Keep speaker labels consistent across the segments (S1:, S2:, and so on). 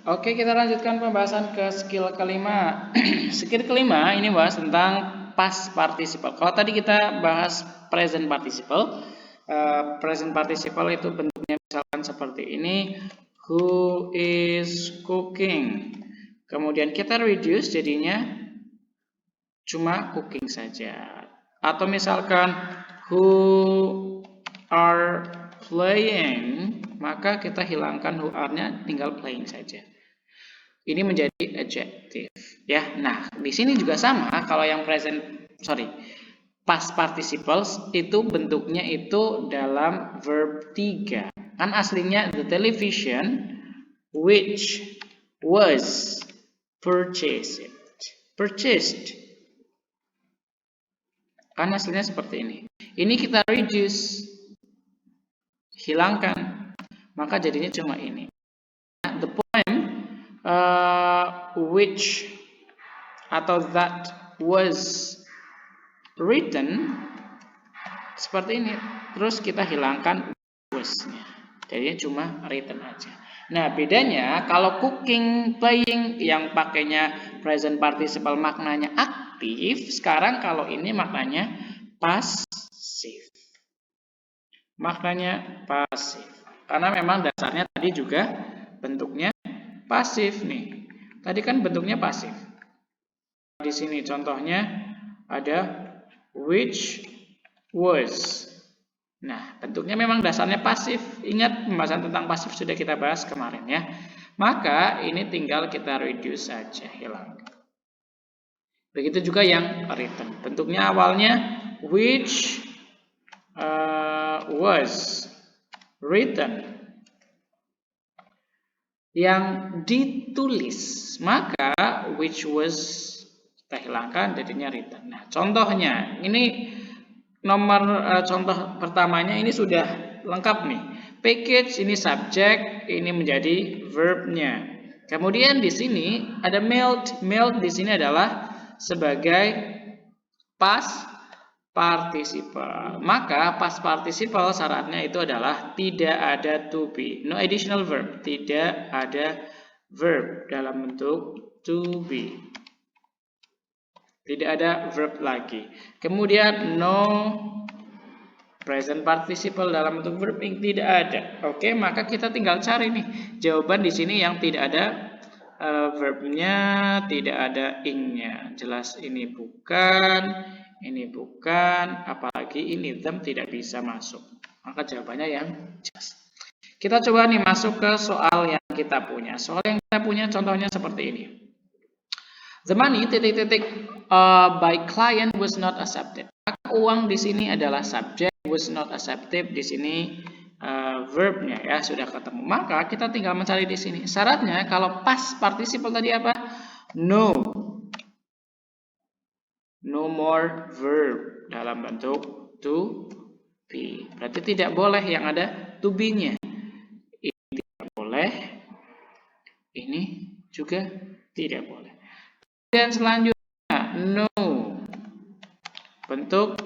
S1: Oke, kita lanjutkan pembahasan ke skill kelima. Skill kelima ini bahas tentang past participle. Kalau tadi kita bahas present participle, present participle itu bentuknya misalkan seperti ini, who is cooking. Kemudian kita reduce jadinya cuma cooking saja. Atau misalkan who are playing, maka kita hilangkan who are-nya, tinggal playing saja. Ini menjadi adjective ya. Nah, di sini juga sama kalau yang past participles itu bentuknya itu dalam verb 3. Kan aslinya the television which was purchased. Purchased. Kan aslinya seperti ini. Ini kita reduce, hilangkan, maka jadinya cuma ini. The poem which atau that was written seperti ini, terus kita hilangkan was-nya, jadinya cuma written aja. Nah, bedanya kalau cooking, playing yang pakainya present participle maknanya aktif, sekarang kalau ini maknanya pasif. Maknanya pasif. Karena memang dasarnya tadi juga bentuknya pasif nih. Tadi kan bentuknya pasif. Di sini contohnya ada which was. Nah, bentuknya memang dasarnya pasif. Ingat pembahasan tentang pasif sudah kita bahas kemarin ya. Maka ini tinggal kita reduce saja, hilang. Begitu juga yang written. Bentuknya awalnya which was written. Yang ditulis, maka which was kita hilangkan jadinya written. Nah, contohnya ini nomor contoh pertamanya ini sudah lengkap nih. Package ini subjek, ini menjadi verbnya. Kemudian di sini ada mailed. Mailed di sini adalah sebagai past participle. Maka past participle syaratnya itu adalah tidak ada to be. No additional verb. Tidak ada verb dalam bentuk to be. Tidak ada verb lagi. Kemudian no present participle dalam bentuk verb ing, tidak ada. Oke, maka kita tinggal cari nih jawaban di sini yang tidak ada verbnya, tidak ada ing-nya. Jelas ini bukan. Ini bukan, apalagi ini them tidak bisa masuk. Maka jawabannya yang jelas. Kita coba nih masuk ke soal yang kita punya. Soal yang kita punya contohnya seperti ini. The money by client was not accepted. Maka uang di sini adalah subject, was not accepted di sini verbnya ya sudah ketemu. Maka kita tinggal mencari di sini. Syaratnya kalau past participle tadi apa? No. No more verb dalam bentuk to be. Berarti tidak boleh yang ada to be-nya. Ini tidak boleh. Ini juga tidak boleh. Dan selanjutnya no. Bentuk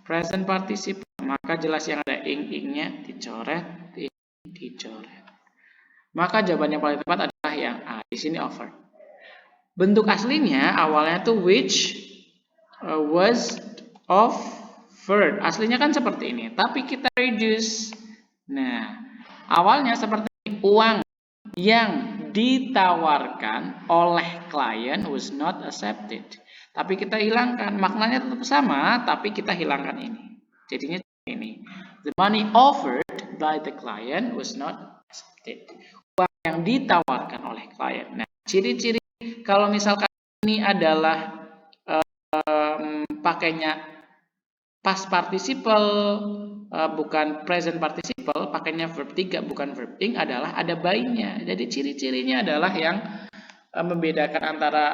S1: present participle. Maka jelas yang ada ing-ingnya dicoret, dicoret. Maka jawaban yang paling tepat adalah yang A. Di sini over. Bentuk aslinya awalnya tuh which was offered. Aslinya kan seperti ini, tapi kita reduce. Nah, awalnya seperti ini, uang yang ditawarkan oleh klien was not accepted. Tapi kita hilangkan, maknanya tetap sama, tapi kita hilangkan ini. Jadinya ini. The money offered by the client was not accepted. Uang yang ditawarkan oleh klien. Nah, ciri-ciri kalau misalkan ini adalah pakainya past participle bukan present participle, pakainya verb 3 bukan verb ing adalah ada by-nya. Jadi ciri-cirinya adalah yang membedakan antara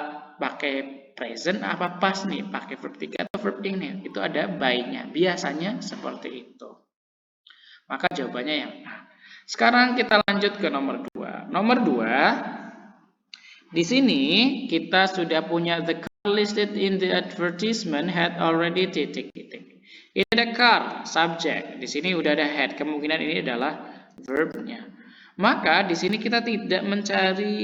S1: pakai present apa past nih, pakai verb 3 atau verb ing nih, itu ada by-nya. Biasanya seperti itu. Maka jawabannya yang A. Sekarang kita lanjut ke nomor 2. Nomor 2 di sini kita sudah punya the listed in the advertisement had already titik-titik. Ini ada car, subject. Di sini udah ada had. Kemungkinan ini adalah verbnya. Maka di sini kita tidak mencari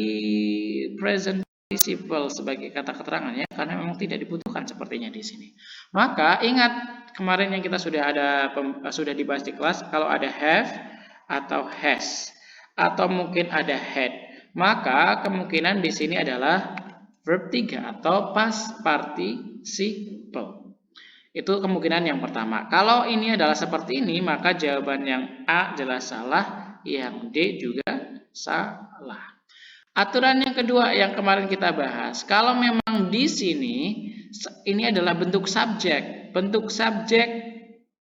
S1: present participle sebagai kata keterangan ya, karena memang tidak dibutuhkan sepertinya di sini. Maka ingat kemarin yang kita sudah dibahas di kelas, kalau ada have atau has atau mungkin ada had, maka kemungkinan di sini adalah verb 3 atau past participle. Itu kemungkinan yang pertama. Kalau ini adalah seperti ini, maka jawaban yang A jelas salah, yang D juga salah. Aturan yang kedua yang kemarin kita bahas, kalau memang di sini ini adalah bentuk subjek. Bentuk subjek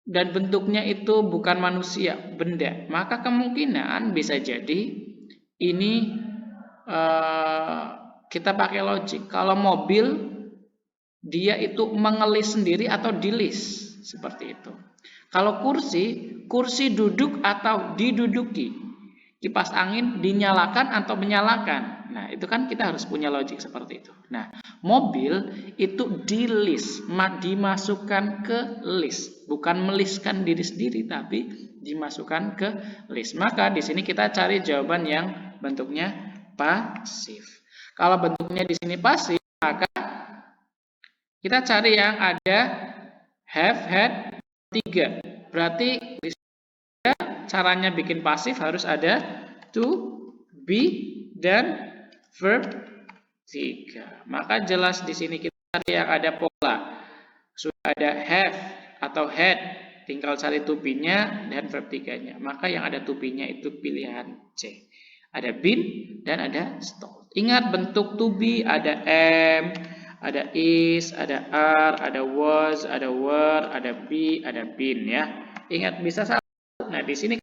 S1: dan bentuknya itu bukan manusia, benda. Maka kemungkinan bisa jadi ini kita pakai logik. Kalau mobil dia itu mengelis sendiri atau dilis, seperti itu. Kalau kursi duduk atau diduduki. Kipas angin dinyalakan atau menyalakan. Nah, itu kan kita harus punya logik seperti itu. Nah, mobil itu dilis, dimasukkan ke list, bukan meliskan diri sendiri, tapi dimasukkan ke list. Maka di sini kita cari jawaban yang bentuknya pasif. Kalau bentuknya di sini pasif, maka kita cari yang ada have, had, 3. Berarti di sini caranya bikin pasif harus ada to, be, dan verb 3. Maka jelas di sini kita cari yang ada pola. Sudah ada have atau had, tinggal cari to be-nya dan verb 3-nya. Maka yang ada to be-nya itu pilihan C. Ada been dan ada stole. Ingat bentuk to be ada am, ada is, ada are, ada was, ada were, ada be, ada been ya. Ingat bisa salah. Nah, di sini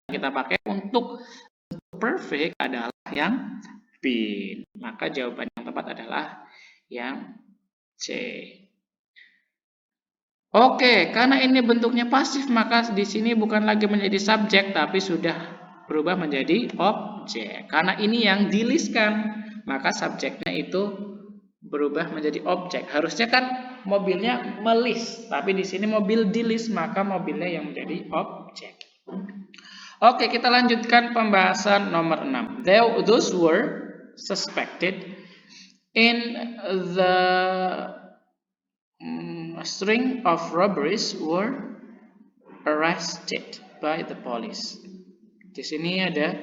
S1: kita pakai untuk perfect adalah yang been. Maka jawaban yang tepat adalah yang C. Oke, karena ini bentuknya pasif, maka di sini bukan lagi menjadi subjek tapi sudah berubah menjadi objek. Karena ini yang diliskan, maka subjeknya itu berubah menjadi objek. Harusnya kan mobilnya melis, tapi di sini mobil dilis, maka mobilnya yang menjadi objek. Oke, kita lanjutkan pembahasan nomor 6. Those were suspected in the string of robberies were arrested by the police. Di sini ada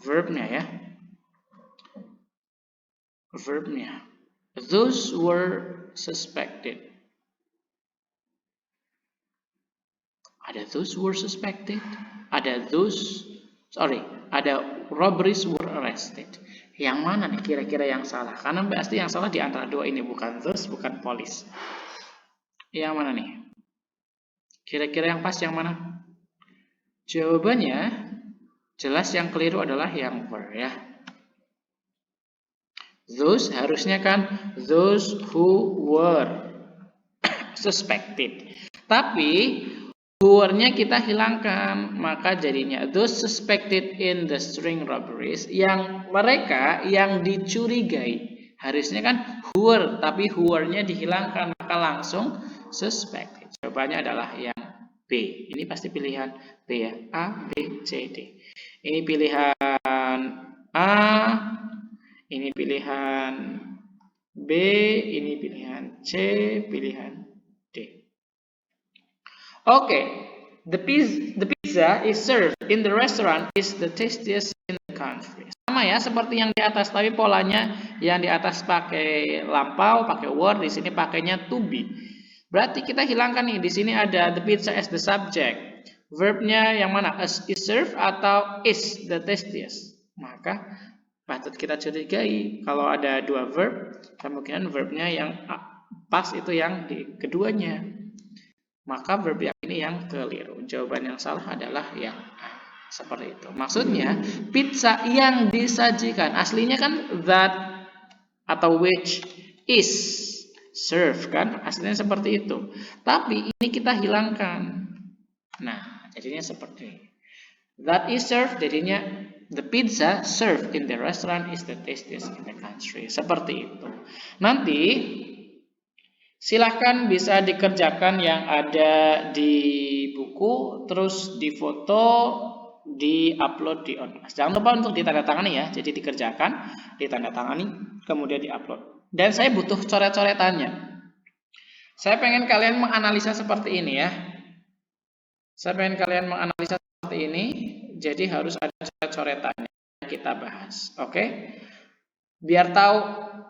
S1: verbnya ya. Verbnya. Those were suspected. Ada those were suspected. Ada robberies were arrested. Yang mana nih kira-kira yang salah? Karena pasti yang salah di antara dua ini, bukan those, bukan police. Yang mana nih? Kira-kira yang pas yang mana? Jawabannya jelas yang keliru adalah yang were ya. Those harusnya kan those who were suspected. Tapi who-nya kita hilangkan, maka jadinya those suspected in the string robberies, yang mereka yang dicurigai. Harusnya kan who-were, tapi who-nya dihilangkan, maka langsung suspected. Jawabannya adalah yang B. Ini pasti pilihan B ya. A, B, C, D. Ini pilihan A, ini pilihan B, ini pilihan C, pilihan D. Oke, the pizza is served in the restaurant is the tastiest in the country. Sama ya, seperti yang di atas, tapi polanya yang di atas pakai lampau, pakai were, di sini pakainya to be. Berarti kita hilangkan nih, di sini ada the pizza as the subject. Verbnya yang mana? Is served atau is the tastiest? Maka patut kita curigai kalau ada dua verb, kemungkinan verbnya yang pas itu yang di keduanya. Maka verb yang ini yang keliru. Jawaban yang salah adalah yang A. Seperti itu. Maksudnya pizza yang disajikan, aslinya kan that atau which is served kan, aslinya seperti itu. Tapi ini kita hilangkan. Nah, jadinya seperti ini. That is served, jadinya the pizza served in the restaurant is the tastiest in the country. Seperti itu. Nanti silahkan bisa dikerjakan yang ada di buku, terus difoto, di-upload di Onmas. Jangan lupa untuk ditandatangani ya. Jadi dikerjakan, ditandatangani, kemudian di-upload. Dan saya butuh coret-coretannya. Saya pengen kalian menganalisa seperti ini ya. Saya pengen kalian menganalisa seperti ini. Jadi harus ada coret-coretannya yang kita bahas. Oke? Biar tahu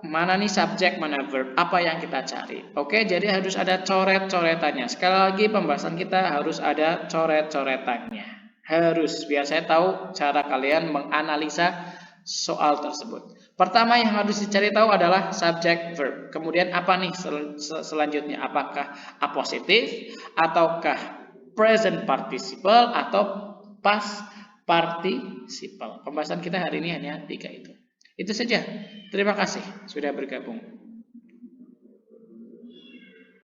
S1: mana nih subjek, mana verb, apa yang kita cari. Oke, jadi harus ada coret-coretannya. Sekali lagi pembahasan kita harus ada coret-coretannya. Harus, biar saya tahu cara kalian menganalisa soal tersebut. Pertama yang harus dicari tahu adalah subjek verb. Kemudian apa nih selanjutnya? Apakah apositif, ataukah present participle, atau past participle. Pembahasan kita hari ini hanya 3 itu. Itu saja. Terima kasih sudah bergabung.